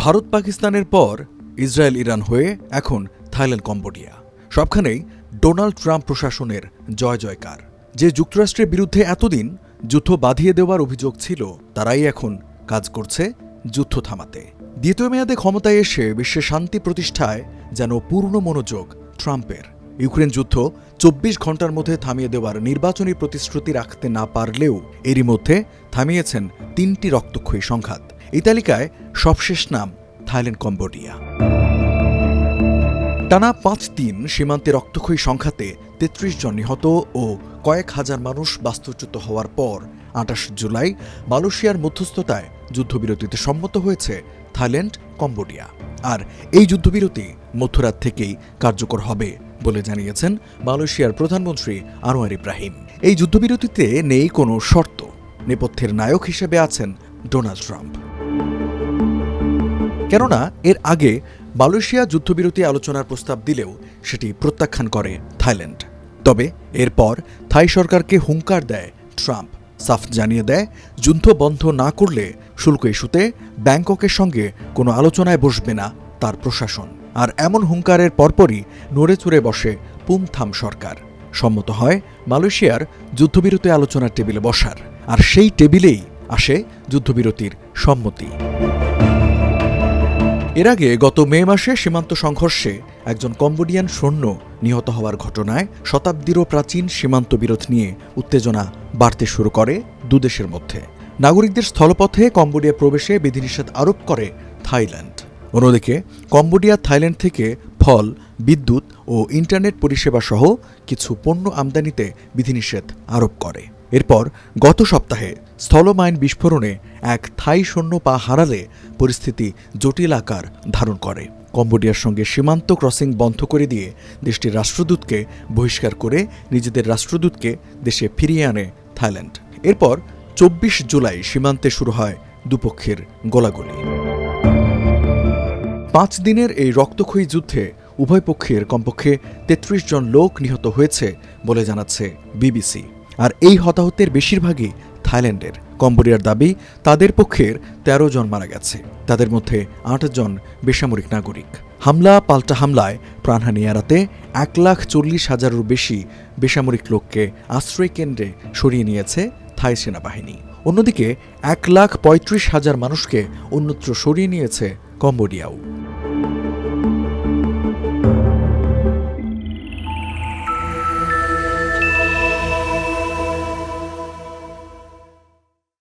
ভারত পাকিস্তানের পর Israel Iran হয়ে এখন থাইল্যান্ড কম্বোডিয়া, সবখানেই ডোনাল্ড ট্রাম্প প্রশাসনের জয় জয়কার। যে যুক্তরাষ্ট্রের বিরুদ্ধে এতদিন যুদ্ধ বাঁধিয়ে দেওয়ার অভিযোগ ছিল, তারাই এখন কাজ করছে যুদ্ধ থামাতে। দ্বিতীয় মেয়াদে ক্ষমতায় এসে বিশ্বে শান্তি প্রতিষ্ঠায় যেন পূর্ণ মনোযোগ ট্রাম্পের। ইউক্রেন যুদ্ধ ২৪ ঘন্টার মধ্যে থামিয়ে দেওয়ার নির্বাচনী প্রতিশ্রুতি রাখতে না পারলেও এরই মধ্যে থামিয়েছেন ৩টি রক্তক্ষয়ী সংঘাত। এই তালিকায় সবশেষ নাম থাইল্যান্ড কম্বোডিয়া। টানা ৫ দিন সীমান্তে রক্তক্ষয়ী সংঘাতে ৩৩ জন নিহত ও কয়েক হাজার মানুষ বাস্তুচ্যুত হওয়ার পর ২৮ জুলাই মালয়েশিয়ার মধ্যস্থতায় যুদ্ধবিরতিতে সম্মত হয়েছে থাইল্যান্ড কম্বোডিয়া। আর এই যুদ্ধবিরতি মধ্যরাত থেকেই কার্যকর হবে বলে জানিয়েছেন মালয়েশিয়ার প্রধানমন্ত্রী আনোয়ার ইব্রাহিম। এই যুদ্ধবিরতিতে নেই কোনো শর্ত। নেপথ্যের নায়ক হিসেবে আছেন ডোনাল্ড ট্রাম্প। কেননা এর আগে মালয়েশিয়া যুদ্ধবিরতি আলোচনার প্রস্তাব দিলেও সেটি প্রত্যাখ্যান করে থাইল্যান্ড। তবে এরপর থাই সরকারকে হুঙ্কার দেয় ট্রাম্প, সাফ জানিয়ে দেয় যুদ্ধ বন্ধ না করলে শুল্ক ইস্যুতে ব্যাংককের সঙ্গে কোনো আলোচনায় বসবে না তার প্রশাসন। আর এমন হুঙ্কারের পরপরই নড়ে চড়ে বসে পুমথাম সরকার। সম্মত হয় মালয়েশিয়ার যুদ্ধবিরতি আলোচনার টেবিলে বসার, আর সেই টেবিলেই আসে যুদ্ধবিরতির সম্মতি। এর আগে গত মে মাসে সীমান্ত সংঘর্ষে একজন কম্বোডিয়ান সৈন্য নিহত হওয়ার ঘটনায় শতাব্দীরও প্রাচীন সীমান্ত বিরোধ নিয়ে উত্তেজনা বাড়তে শুরু করে দুদেশের মধ্যে। নাগরিকদের স্থলপথে কম্বোডিয়া প্রবেশে বিধিনিষেধ আরোপ করে থাইল্যান্ড। অন্যদিকে কম্বোডিয়া থাইল্যান্ড থেকে ফল, বিদ্যুৎ ও ইন্টারনেট পরিষেবা সহ কিছু পণ্য আমদানিতে বিধিনিষেধ আরোপ করে। এরপর গত সপ্তাহে স্থলমাইন বিস্ফোরণে এক থাই সৈন্য পা হারালে পরিস্থিতি জটিল আকার ধারণ করে। কম্বোডিয়ার সঙ্গে সীমান্ত ক্রসিং বন্ধ করে দিয়ে দেশটির রাষ্ট্রদূতকে বহিষ্কার করে নিজেদের রাষ্ট্রদূতকে দেশে ফিরিয়ে আনে থাইল্যান্ড। এরপর ২৪ জুলাই সীমান্তে শুরু হয় দুপক্ষের গোলাগুলি। ৫ দিনের এই রক্তক্ষয়ী যুদ্ধে উভয় পক্ষের কমপক্ষে ৩৩ জন লোক নিহত হয়েছে বলে জানাচ্ছে বিবিসি। আর এই হতাহতের বেশিরভাগই থাইল্যান্ডের। কম্বোডিয়ার দাবি তাদের পক্ষের ১৩ জন মারা গেছে, তাদের মধ্যে ৮ জন বেসামরিক নাগরিক। হামলা পাল্টা হামলায় প্রাণহানি এড়াতে ১,৪০,০০০-এরও বেশি বেসামরিক লোককে আশ্রয় কেন্দ্রে সরিয়ে নিয়েছে থাই সেনাবাহিনী। অন্যদিকে ১,৩৫,০০০ মানুষকে অন্যত্র সরিয়ে নিয়েছে কম্বোডিয়াও।